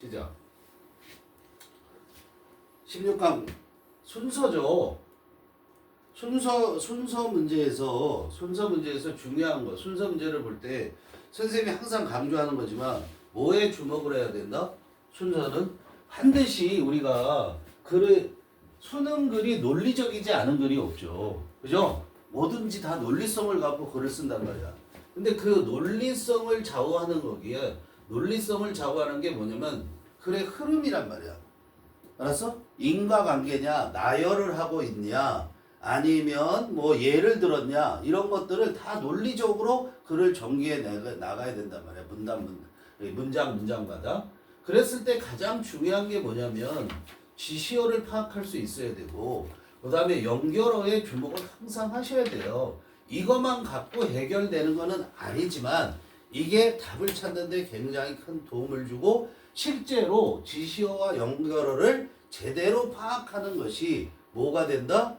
시작. 16강 순서죠. 순서 문제에서 중요한 거, 순서 문제를 볼 때 선생님이 항상 강조하는 거지만 뭐에 주목을 해야 된다? 순서는 반드시 우리가 수능 글이 논리적이지 않은 글이 없죠. 그죠? 뭐든지 다 논리성을 갖고 글을 쓴단 말이야. 근데 그 논리성을 좌우하는 거기에 논리성을 좌우하는 게 뭐냐면 글의 흐름이란 말이야. 알았어? 인과관계냐, 나열을 하고 있냐, 아니면 뭐 예를 들었냐, 이런 것들을 다 논리적으로 글을 전개해 나가야 된단 말이야. 문장마다. 그랬을 때 가장 중요한 게 뭐냐면 지시어를 파악할 수 있어야 되고, 그 다음에 연결어에 주목을 항상 하셔야 돼요. 이것만 갖고 해결되는 거는 아니지만 이게 답을 찾는 데 굉장히 큰 도움을 주고, 실제로 지시어와 연결어를 제대로 파악하는 것이 뭐가 된다?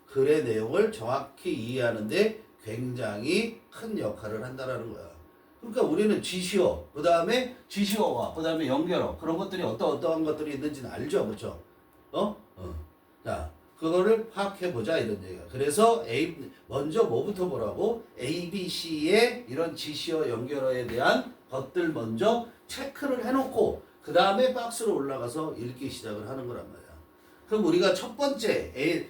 글의 내용을 정확히 이해하는 데 굉장히 큰 역할을 한다라는 거야. 그러니까 우리는 지시어, 그 다음에 지시어와 그 다음에 연결어, 그런 것들이 어떠한 것들이 있는지는 알죠, 그렇죠? 자, 그거를 파악해보자 이런 얘기야. 그래서 먼저 뭐부터 보라고? A, B, C의 이런 지시어, 연결어에 대한 것들 먼저 체크를 해놓고 그 다음에 박스로 올라가서 읽기 시작을 하는 거란 말이야. 그럼 우리가 첫 번째 A,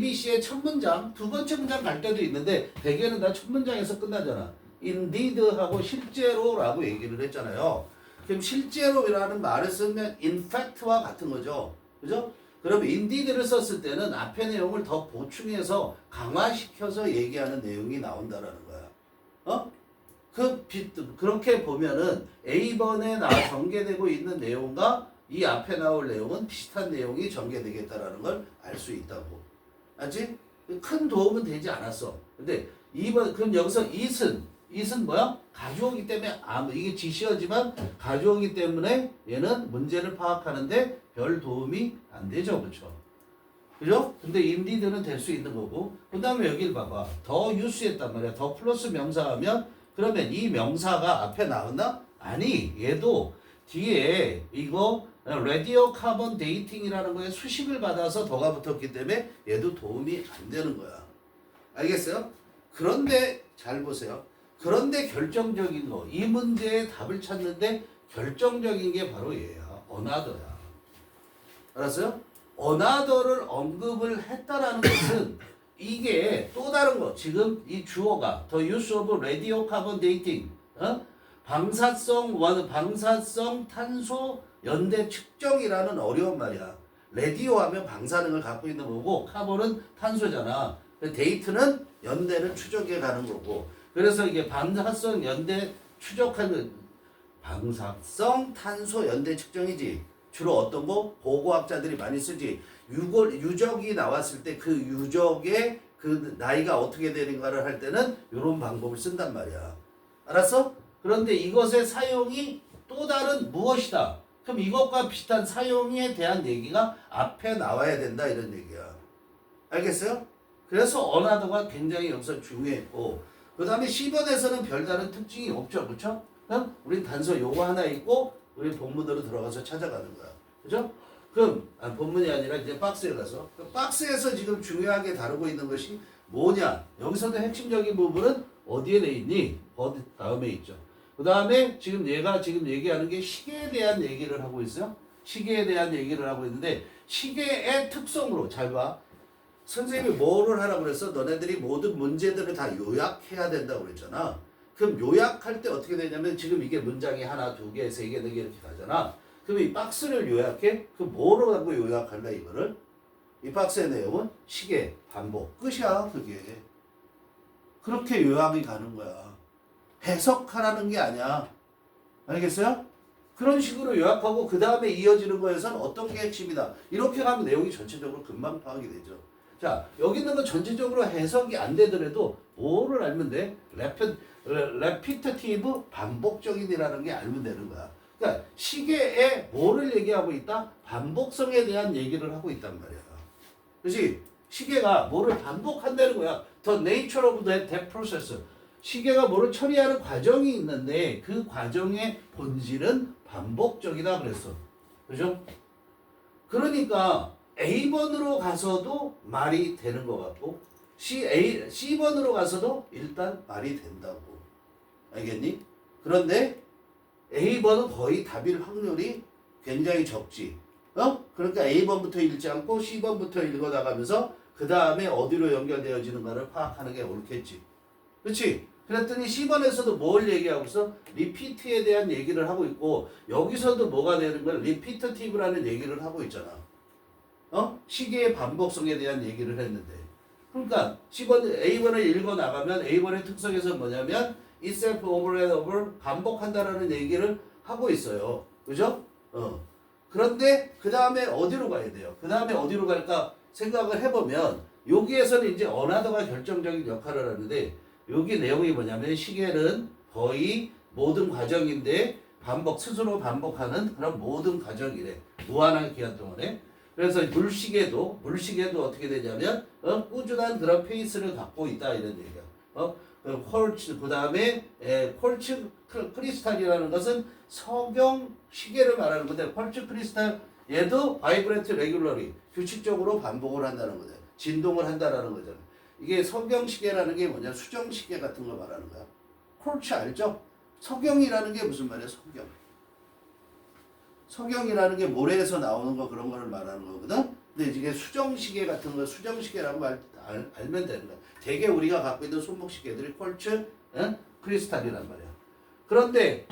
B, C의 첫 문장, 두 번째 문장 갈 때도 있는데 대개는 다 첫 문장에서 끝나잖아. indeed 하고 실제로라고 얘기를 했잖아요. 그럼 실제로라는 말을 쓰면 in fact와 같은 거죠. 그죠? 그럼 indeed를 썼을 때는 앞의 내용을 더 보충해서 강화시켜서 얘기하는 내용이 나온다라는 거야. 그렇게 보면은 A번에 전개되고 있는 내용과 이 앞에 나올 내용은 비슷한 내용이 전개되겠다라는 걸 알 수 있다고. 알지? 큰 도움은 되지 않았어. 근데 그럼 여기서 it은 뭐야? 가져오기 때문에, 이게 지시어지만 가져오기 때문에 얘는 문제를 파악하는데 별 도움이 안 되죠. 그렇죠? 그죠? 근데 indeed는 될 수 있는 거고, 그 다음에 여길 봐봐. 더 use했단 말이야. 더 플러스 명사하면 그러면 이 명사가 앞에 나왔나? 아니, 얘도 뒤에 이거 라디오 카본 데이팅이라는 거에 수식을 받아서 더가 붙었기 때문에 얘도 도움이 안 되는 거야. 알겠어요? 그런데 잘 보세요. 그런데 결정적인 거, 이 문제의 답을 찾는데 결정적인 게 바로 얘야. another야. 알았어요? another를 언급을 했다라는 것은 이게 또 다른 거. 지금 이 주어가 the use of radiocarbon dating, 방사성 탄소 연대 측정이라는 어려운 말이야. 라디오 하면 방사능을 갖고 있는 거고, 카본은 탄소잖아. 데이트는 연대를 추적해 가는 거고. 그래서 이게 방사성 연대 추적하는 방사성 탄소 연대 측정이지. 주로 어떤 거? 보고학자들이 많이 쓰지. 유적이 나왔을 때 그 유적의 그 나이가 어떻게 되는가를 할 때는 이런 방법을 쓴단 말이야. 알았어? 그런데 이것의 사용이 또 다른 무엇이다. 그럼 이것과 비슷한 사용에 대한 얘기가 앞에 나와야 된다 이런 얘기야. 알겠어요? 그래서 언어가 굉장히 여기서 중요했고, 그 다음에 10번에서는 별다른 특징이 없죠. 그렇죠? 그럼 우린 단서 요거 하나 있고 우리 본문으로 들어가서 찾아가는 거야. 그죠? 그럼 본문이 아니라 이제 박스에 가서 박스에서 지금 중요하게 다루고 있는 것이 뭐냐? 여기서도 핵심적인 부분은 어디에 돼 있니? 어디 다음에 있죠. 그 다음에 지금 얘가 지금 얘기하는 게 시계에 대한 얘기를 하고 있어요. 시계에 대한 얘기를 하고 있는데 시계의 특성으로 잘 봐. 선생님이 뭐를 하라고 그랬어? 너네들이 모든 문제들을 다 요약해야 된다고 그랬잖아. 그럼 요약할 때 어떻게 되냐면 지금 이게 문장이 하나, 두 개, 세 개, 네 개 이렇게 가잖아. 그럼 이 박스를 요약해? 그 뭐로 하고 요약할래 이거를? 이 박스의 내용은 시계, 반복, 끝이야 그게. 그렇게 요약이 가는 거야. 해석하라는 게 아니야. 알겠어요? 그런 식으로 요약하고 그 다음에 이어지는 거에서는 어떤 게 핵심이다. 이렇게 가면 내용이 전체적으로 금방 파악이 되죠. 자, 여기 있는 건 전체적으로 해석이 안 되더라도 뭐를 알면 돼? repetitive, 반복적인이라는 게 알면 되는 거야. 그러니까 시계에 뭐를 얘기하고 있다? 반복성에 대한 얘기를 하고 있단 말이야. 그렇지? 시계가 뭐를 반복한다는 거야. The nature of that process. 시계가 뭐를 처리하는 과정이 있는데 그 과정의 본질은 반복적이다 그랬어. 그죠? 그러니까 A번으로 가서도 말이 되는 것 같고 C번으로 가서도 일단 말이 된다고. 알겠니? 그런데 A번은 거의 답일 확률이 굉장히 적지. 그러니까 A번부터 읽지 않고 C번부터 읽어나가면서 그 다음에 어디로 연결되어지는가를 파악하는 게 옳겠지. 그렇지? 그랬더니 C번에서도 뭘 얘기하고 있어? 리피트에 대한 얘기를 하고 있고 여기서도 뭐가 되는 거야? 리피터티브라는 얘기를 하고 있잖아. 시계의 반복성에 대한 얘기를 했는데 그러니까 A번을 읽어나가면 A번의 특성에서 뭐냐면 itself over and over 반복한다라는 얘기를 하고 있어요. 그죠? 그런데 그 다음에 어디로 가야 돼요? 그 다음에 어디로 갈까 생각을 해보면 여기에서는 이제 어나더가 결정적인 역할을 하는데 여기 내용이 뭐냐면 시계는 거의 모든 과정인데 스스로 반복하는 그런 모든 과정이래. 무한한 기간 동안에. 그래서 물시계도 어떻게 되냐면 꾸준한 그런 페이스를 갖고 있다 이런 얘기야. 콜츠 그 다음에 콜츠 크리스탈이라는 것은 석영 시계를 말하는 건데 콜츠 크리스탈 얘도 바이브레트 레귤러리 규칙적으로 반복을 한다는 거죠. 진동을 한다라는 거잖아. 이게 석영 시계라는 게 뭐냐 수정 시계 같은 거 말하는 거야. 콜츠 알죠? 석영이라는 게 무슨 말이야? 석영이라는 게 모래에서 나오는 거 그런 거를 말하는 거거든. 근데 이게 수정시계 같은 거 수정시계라고 알면 되는 거야. 대개 우리가 갖고 있는 손목시계들이 콜츠, 크리스탈이란 말이야. 그런데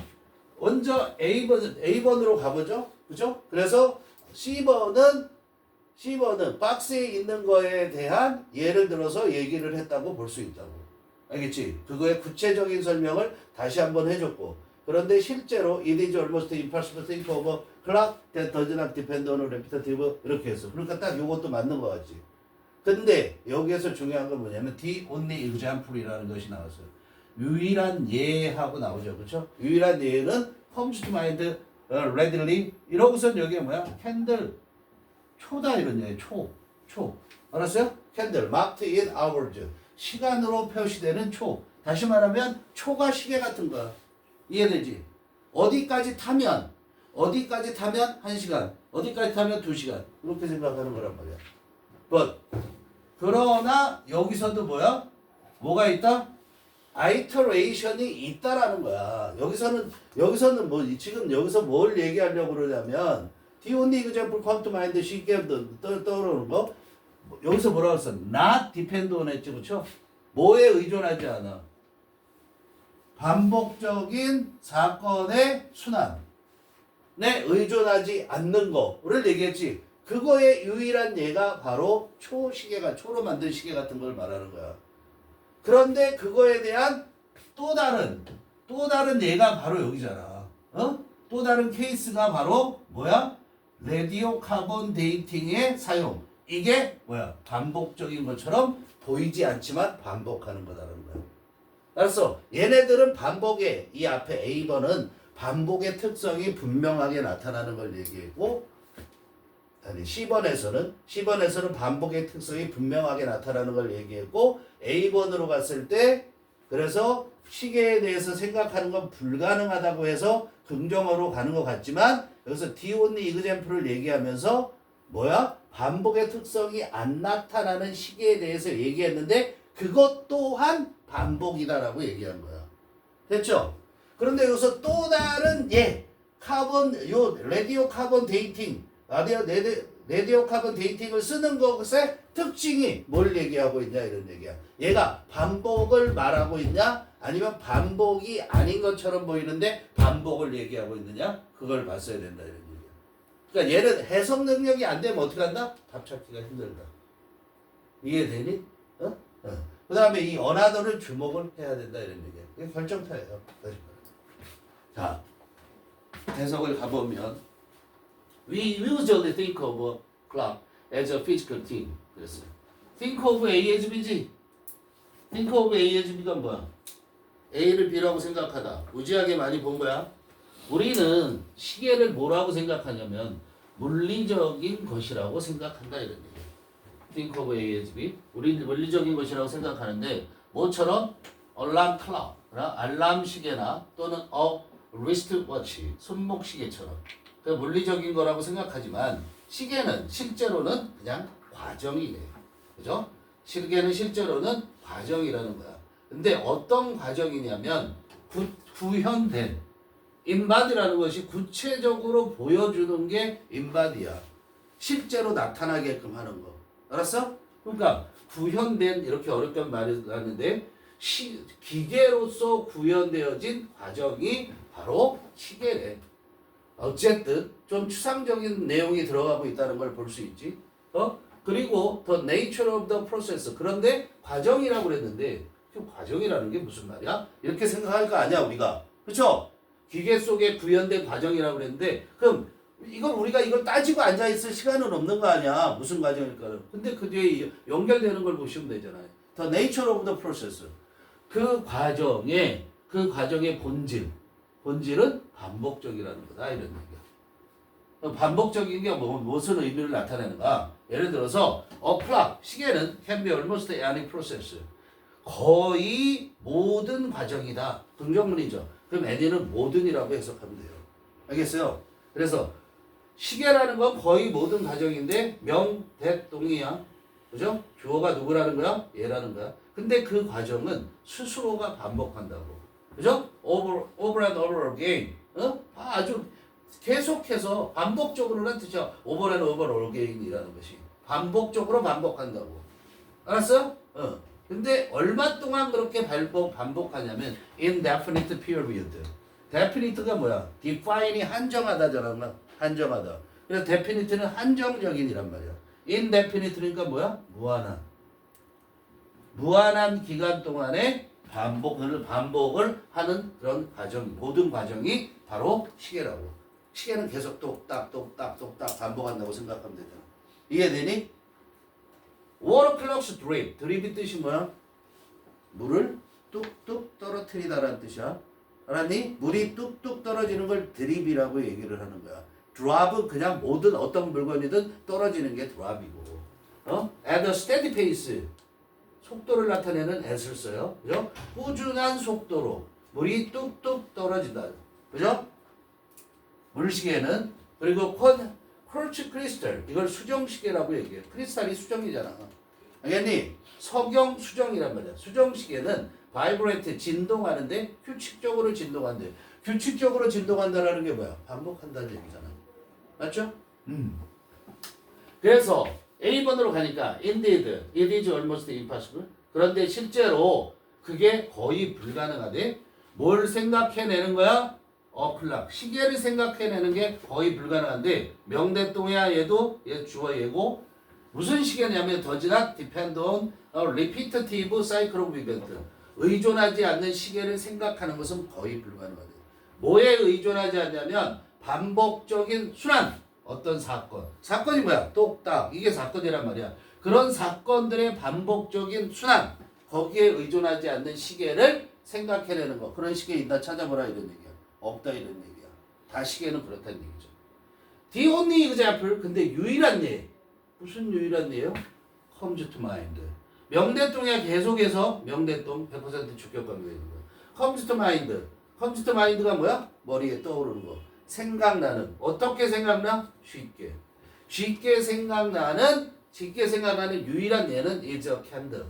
먼저 A번으로 가보죠. 그죠? 그래서 C번은 박스에 있는 거에 대한 예를 들어서 얘기를 했다고 볼 수 있다고. 알겠지? 그거의 구체적인 설명을 다시 한번 해줬고 그런데 실제로 it is almost impossible to think of a clock that does not depend on a repetitive 이렇게 했어. 그러니까 딱 이것도 맞는 거 같지. 근데 여기에서 중요한 건 뭐냐면 the only example이라는 것이 나왔어요. 유일한 예하고 나오죠. 그렇죠? 유일한 예는 comes to mind readily 이러고선 여기에 뭐야? 캔들 초다 이런 얘기. 초. 알았어요? 캔들 marked in hours 시간으로 표시되는 초. 다시 말하면 초가 시계 같은 거야. 이해되지? 어디까지 타면 1시간, 어디까지 타면 2시간 이렇게 생각하는 거란 말이야. But 그러나 여기서도 뭐가 있다? 아이터레이션이 있다라는 거야. 여기서는 뭐 지금 여기서 뭘 얘기하려고 그러냐면 the only example come to mind 쉽게 떠오르는 거 여기서 뭐라고 했어? not depend on 했지, 그렇죠? 뭐에 의존하지 않아? 반복적인 사건의 순환에 의존하지 않는 거를 얘기했지. 그거의 유일한 예가 바로 초로 만든 시계 같은 걸 말하는 거야. 그런데 그거에 대한 또 다른 예가 바로 여기잖아. 또 다른 케이스가 바로 뭐야? 라디오 카본 데이팅의 사용. 이게 뭐야? 반복적인 것처럼 보이지 않지만 반복하는 거다라는 거야. 알았어. 얘네들은 반복의 이 앞에 A번은 반복의 특성이 분명하게 나타나는 걸 얘기했고 C번에서는 반복의 특성이 분명하게 나타나는 걸 얘기했고 A번으로 갔을 때 그래서 시계에 대해서 생각하는 건 불가능하다고 해서 긍정어로 가는 것 같지만 여기서 the only example을 얘기하면서 뭐야? 반복의 특성이 안 나타나는 시계에 대해서 얘기했는데 그것 또한 반복이다라고 얘기한 거야. 됐죠? 그런데 여기서 또 다른 라디오 카본 데이팅, 라디오 카본 데이팅을 쓰는 것의 특징이 뭘 얘기하고 있냐 이런 얘기야. 얘가 반복을 말하고 있냐 아니면 반복이 아닌 것처럼 보이는데 반복을 얘기하고 있느냐 그걸 봤어야 된다 이런 얘기야. 그러니까 얘는 해석 능력이 안 되면 어떻게 한다? 답 찾기가 힘들다. 이해되니? 그 다음에 이 어나더를 주목을 해야 된다 이런 얘기야. 이게 결정타예요. 자, 해석을 가보면 We usually think of a clock as a physical thing. 그랬어요. Think of A as B지. Think of A as B가 뭐야? A를 B라고 생각하다. 무지하게 많이 본 거야. 우리는 시계를 뭐라고 생각하냐면 물리적인 것이라고 생각한다 이런 얘기야. Think of A as B. 우리 물리적인 것이라고 생각하는데 뭐처럼? 알람 클락, 알람 시계나 또는 리스트워치, 손목시계처럼 그 물리적인 거라고 생각하지만 시계는 실제로는 그냥 과정이래. 그죠? 시계는 실제로는 과정이라는 거야. 근데 어떤 과정이냐면 구현된 인바디라는 것이 구체적으로 보여주는 게 인바디야. 실제로 나타나게끔 하는 거. 알았어? 그러니까 구현된 이렇게 어렵게 말했는데 기계로서 구현되어진 과정이 바로 시계래. 어쨌든 좀 추상적인 내용이 들어가고 있다는 걸 볼 수 있지. 그리고 the nature of the process. 그런데 과정이라고 그랬는데 그 과정이라는 게 무슨 말이야? 이렇게 생각할 거 아니야 우리가. 그렇죠? 기계 속에 구현된 과정이라고 그랬는데 그럼 우리가 이걸 따지고 앉아 있을 시간은 없는 거 아니야? 무슨 과정일까? 근데 그 뒤에 연결되는 걸 보시면 되잖아요. The nature of the process. 그 과정의 본질은 반복적이라는 거다 이런 얘기야. 반복적인 게 무슨 의미를 나타내는가? 예를 들어서 clock 시계는 can be almost any process. 거의 모든 과정이다. 긍정문이죠. 그럼 any는 모든이라고 해석하면 돼요. 알겠어요? 그래서 시계라는 건 거의 모든 과정인데 명대동이야. 그죠? 주어가 누구라는 거야? 얘라는 거야. 근데 그 과정은 스스로가 반복한다고. 그죠? over and over again. 아주 계속해서 반복적으로는 뜻이야. over and over again이라는 것이. 반복적으로 반복한다고. 알았어? 근데 얼마 동안 그렇게 반복하냐면 indefinite period. definite가 뭐야? define이 한정하다잖아. 한정하다. 그래서 definite는 한정적인이란 말이야. indefinite니까 뭐야? 무한한 기간 동안에 반복을 하는 그런 과정, 모든 과정이 바로 시계라고. 시계는 계속 똑딱 반복한다고 생각하면 되잖아. 이해되니? water clocks drip. 드립이 뜻이 뭐야? 물을 뚝뚝 떨어뜨리다라는 뜻이야. 알았니? 물이 뚝뚝 떨어지는 걸 드립이라고 얘기를 하는 거야. drop은 그냥 모든 어떤 물건이든 떨어지는 게 drop이고. at a steady pace. 속도를 나타내는 at을 써요. 그죠? 꾸준한 속도로 물이 뚝뚝 떨어진다. 그죠? 물시계는 그리고 쿼츠 크리스탈 이걸 수정시계라고 얘기해. 크리스탈이 수정이잖아. 알겠니? 석영 수정이란 말이야. 수정시계는 바이브레이트 진동하는데 규칙적으로 진동한대. 규칙적으로 진동한다라는 게 뭐야? 반복한다는 얘기잖아. 맞죠? 그래서 A번으로 가니까 indeed it is almost impossible. 그런데 실제로 그게 거의 불가능하대. 뭘 생각해내는 거야? clock. 시계를 생각해내는 게 거의 불가능한데 명대동이야 얘도 얘 주어 얘고 무슨 시계냐면 does not depend on a repetitive cycle of event. 의존하지 않는 시계를 생각하는 것은 거의 불가능하대. 뭐에 의존하지 않냐면 반복적인 순환. 어떤 사건이 뭐야? 똑딱 이게 사건이란 말이야. 그런 사건들의 반복적인 순환 거기에 의존하지 않는 시계를 생각해내는 거. 그런 시계 있나 찾아보라 이런 얘기야. 없다 이런 얘기야. 다 시계는 그렇다는 얘기죠. The only example 근데 유일한 예 무슨 유일한 예요? comes to mind. 명대동에 계속해서 명대동 100% 주격관계가 있는 거야. comes to mind. comes to mind가 뭐야? 머리에 떠오르는 거. 생각나는. 어떻게 생각나? 쉽게 생각나는 유일한 예는 is a candle.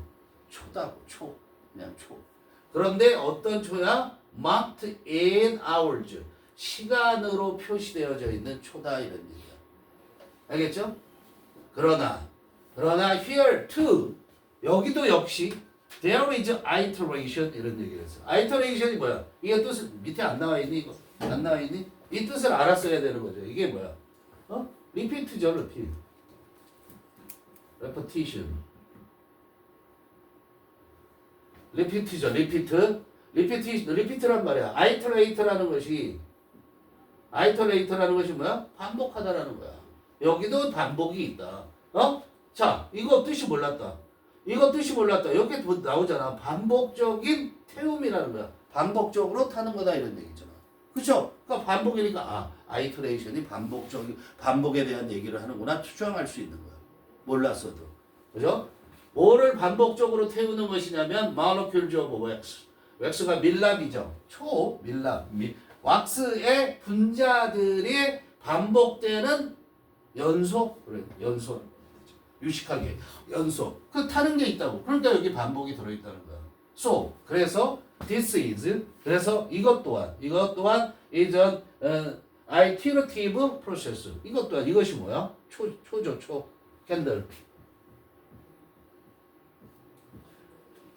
초다고 초. 그냥 초. 그런데 어떤 초야? marked in hours. 시간으로 표시되어져 있는 초다 이런 얘기야. 알겠죠? 그러나 here too 여기도 역시 there is iteration 이런 얘기를 했어. iteration이 뭐야? 이게 뜻은 밑에 안 나와 있니? 이거 안 나와 있니? 이 뜻을 알았어야 되는 거죠. 이게 뭐야? repeat죠, repeat. repetition. repeat죠, repeat란 말이야. iterate라는 것이 뭐야? 반복하다라는 거야. 여기도 반복이 있다. 자, 이거 뜻이 몰랐다. 여기 나오잖아. 반복적인 태움이라는 거야. 반복적으로 타는 거다 이런 얘기잖아. 그렇죠? 그러니까 반복이니까 아이터레이션이 반복에 대한 얘기를 하는구나 추정할 수 있는 거야. 몰랐어도. 그죠? 뭐를 반복적으로 태우는 것이냐면 molecules of wax. 왁스가 밀랍이죠. 밀랍. 왁스의 분자들이 반복되는 연속. 그래, 연속. 유식하게 연속. 그 타는 게 있다고. 그러니까 여기 반복이 들어있다는 거야. 그래서 this is. 그래서 이것 또한 is an iterative process. 이것 또한 이것이 뭐야? 초죠. 캔들.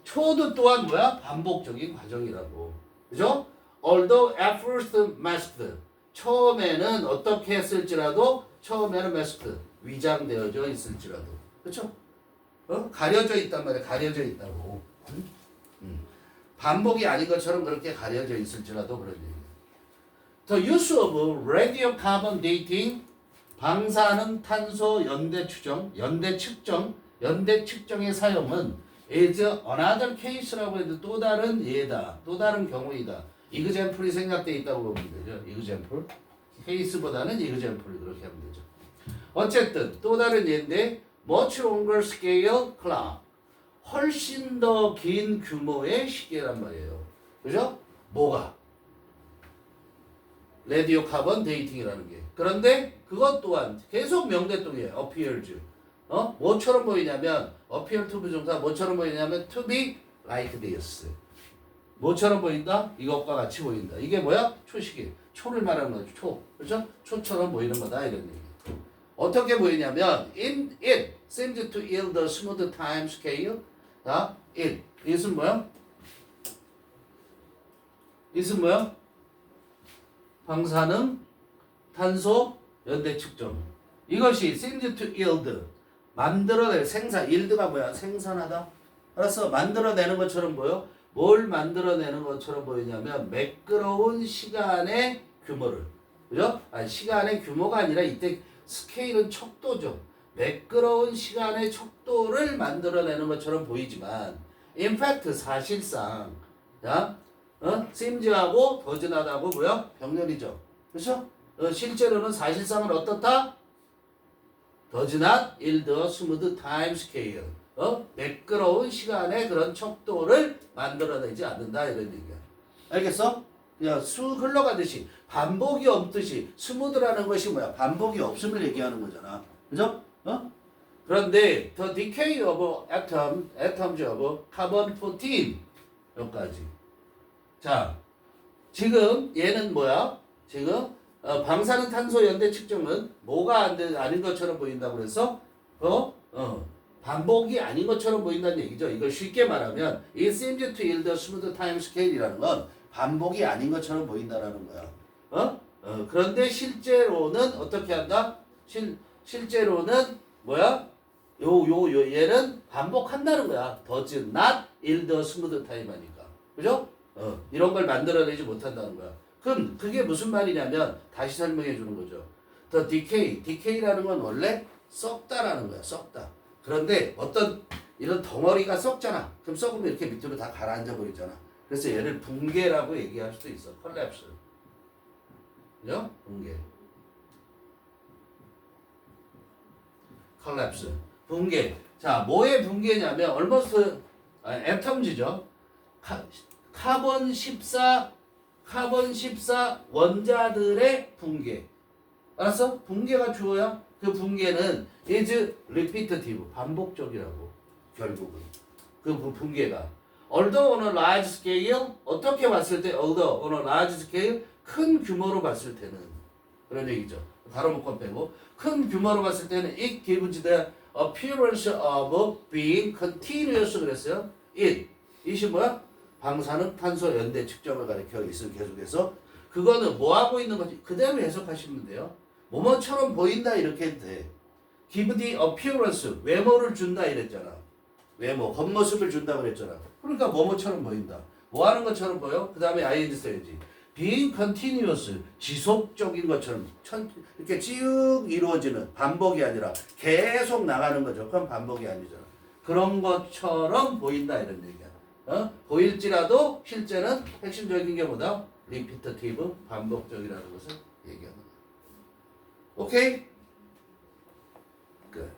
초도 또한 뭐야? 반복적인 과정이라고. 그죠? Although at first masked. 처음에는 어떻게 했을지라도 처음에는 masked. 위장되어져 있을지라도. 그렇죠? 가려져 있단 말이야. 가려져 있다고. 반복이 아닌 것처럼 그렇게 가려져 있을지라도 그런 얘기야. The use of radiocarbon dating. 방사능 탄소 연대 추정, 연대 측정의 사용은 is another case라고 해도 또 다른 예다. 또 다른 경우이다. example이 생략되어 있다고 보면 되죠. example. case보다는 example 그렇게 하면 되죠. 어쨌든 또 다른 예인데 much longer scale clock. 훨씬 더 긴 규모의 시계란 말이에요. 그죠? 뭐가? 라디오 카본 데이팅이라는 게. 그런데 그것 또한 계속 명대동이에요. appears. 뭐처럼 보이냐면 appear to 부정사 뭐처럼 보이냐면 to be like this. 뭐처럼 보인다? 이것과 같이 보인다. 이게 뭐야? 초시계. 초를 말하는 거죠. 초. 그렇죠? 초처럼 보이는 거다 이런 얘기. 어떻게 보이냐면 it seems to yield a smooth time scale. 자, it은 뭐야? it은 뭐야? 방사능, 탄소, 연대 측정. 이것이 seems to yield 만들어낼 생산. yield가 뭐야? 생산하다. 알았어? 만들어내는 것처럼 보여? 뭘 만들어내는 것처럼 보이냐면 매끄러운 시간의 규모를. 그죠? 아니, 시간의 규모가 아니라 이때 스케일은 척도죠. 매끄러운 시간의 척도를 만들어내는 것처럼 보이지만 in fact 사실상 sims하고 doesnot하고 뭐야? 병렬이죠. 그렇죠? 실제로는 사실상은 어떻다? does not yield a smooth time scale. 매끄러운 시간의 그런 척도를 만들어내지 않는다 이런 얘기야. 알겠어? 그냥 쑥 흘러가듯이 반복이 없듯이 스무드라는 것이 뭐야? 반복이 없음을 얘기하는 거잖아. 그죠? 그런데 the decay of atoms of carbon 14 여기까지. 자, 지금 얘는 뭐야? 지금 방사능 탄소 연대 측정은 뭐가 아닌 것처럼 보인다고 그래서 반복이 아닌 것처럼 보인다는 얘기죠. 이걸 쉽게 말하면 it seems to yield a smooth time scale이라는 건 반복이 아닌 것처럼 보인다라는 거야. 그런데 실제로는 어떻게 한다? 실제로는 뭐야? 얘는 반복한다는 거야. does not yield a smooth time 하니까. 그죠? 이런 걸 만들어내지 못한다는 거야. 그럼 그게 무슨 말이냐면 다시 설명해 주는 거죠. the decay라는 건 원래 썩다라는 거야. 썩다. 그런데 어떤 이런 덩어리가 썩잖아. 그럼 썩으면 이렇게 밑으로 다 가라앉아 버리잖아. 그래서 얘를 붕괴라고 얘기할 수도 있어. 컬랩스. 그죠? 붕괴. 컬랩스. 붕괴. 자, 뭐의 붕괴냐면 almost atoms,죠. 카본 14 원자들의 붕괴. 알았어? 붕괴가 주어야. 그 붕괴는 is repetitive. 반복적이라고. 결국은. 그 붕괴가. although on a large scale 어떻게 봤을 때 although on a large scale 큰 규모로 봤을 때는 그런 얘기죠. 가로 묶어 빼고 큰 규모로 봤을 때는 it gives the appearance of being continuous 그랬어요. it이 뭐야? 방사능 탄소 연대 측정을 가리켜 있을 계속해서 그거는 뭐 하고 있는 건지 그대로 해석하시면 돼요. 뭐뭐처럼 보인다 이렇게 해도 돼. give the appearance 외모를 준다 이랬잖아. 외모 겉모습을 준다 그랬잖아. 그러니까 뭐뭐처럼 보인다. 뭐 하는 것처럼 보여? 그 다음에 ing 써야지. being continuous 지속적인 것처럼 이렇게 쭉 이루어지는 반복이 아니라 계속 나가는 거죠. 그건 반복이 아니잖아. 그런 것처럼 보인다 이런 얘기야. 보일지라도 실제는 핵심적인 게 뭐다? repetitive 반복적이라는 것을 얘기하는 거야. 오케이? 끝.